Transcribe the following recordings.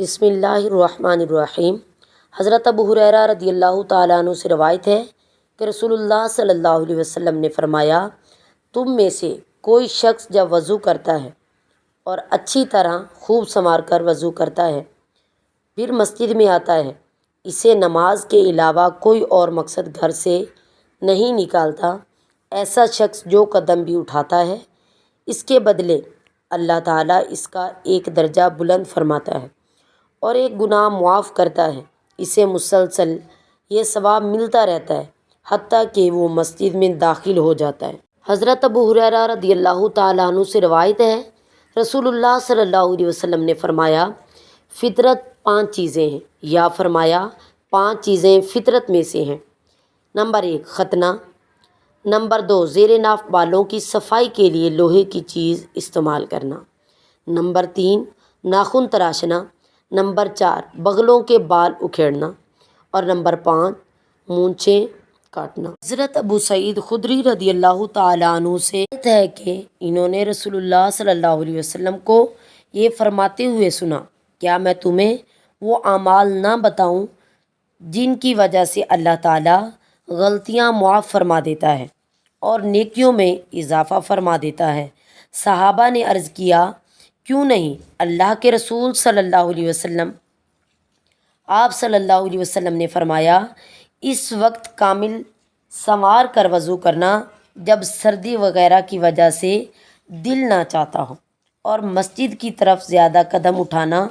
بسم اللہ الرحمن الرحیم۔ حضرت ابو ہریرہ رضی اللہ تعالیٰ عنہ سے روایت ہے کہ رسول اللہ صلی اللہ علیہ وسلم نے فرمایا، تم میں سے کوئی شخص جب وضو کرتا ہے اور اچھی طرح خوب سنوار کر وضو کرتا ہے، پھر مسجد میں آتا ہے، اسے نماز کے علاوہ کوئی اور مقصد گھر سے نہیں نکالتا، ایسا شخص جو قدم بھی اٹھاتا ہے اس کے بدلے اللہ تعالیٰ اس کا ایک درجہ بلند فرماتا ہے اور ایک گناہ معاف کرتا ہے، اسے مسلسل یہ ثواب ملتا رہتا ہے حتیٰ کہ وہ مسجد میں داخل ہو جاتا ہے۔ حضرت ابو ہریرہ رضی اللہ تعالیٰ عنہ سے روایت ہے، رسول اللہ صلی اللہ علیہ وسلم نے فرمایا، فطرت 5 چیزیں ہیں، یا فرمایا 5 چیزیں فطرت میں سے ہیں۔ نمبر 1 ختنہ، نمبر 2 زیر ناف بالوں کی صفائی کے لیے لوہے کی چیز استعمال کرنا، نمبر 3 ناخن تراشنا، نمبر 4 بغلوں کے بال اکھیڑنا اور نمبر 5 مونچھیں کاٹنا۔ حضرت ابو سعید خدری رضی اللہ تعالیٰ عنہ سے ہے کہ انہوں نے رسول اللہ صلی اللہ علیہ وسلم کو یہ فرماتے ہوئے سنا، کیا میں تمہیں وہ اعمال نہ بتاؤں جن کی وجہ سے اللہ تعالیٰ غلطیاں معاف فرما دیتا ہے اور نیکیوں میں اضافہ فرما دیتا ہے؟ صحابہ نے عرض کیا، کیوں نہیں اللہ کے رسول صلی اللہ علیہ وسلم؟ آپ صلی اللہ علیہ وسلم نے فرمایا، اس وقت کامل سنوار کر وضو کرنا جب سردی وغیرہ کی وجہ سے دل نہ چاہتا ہو، اور مسجد کی طرف زیادہ قدم اٹھانا،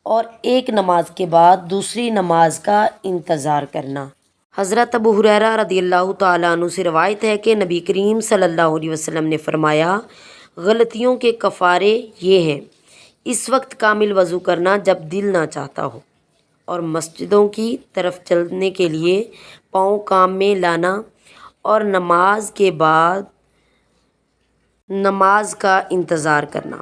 اور ایک نماز کے بعد دوسری نماز کا انتظار کرنا۔ حضرت ابو ہریرہ رضی اللہ تعالیٰ عنہ سے روایت ہے کہ نبی کریم صلی اللہ علیہ وسلم نے فرمایا، غلطیوں کے کفارے یہ ہیں، اس وقت کامل وضو کرنا جب دل نہ چاہتا ہو، اور مسجدوں کی طرف چلنے کے لیے پاؤں کام میں لانا، اور نماز کے بعد نماز کا انتظار کرنا۔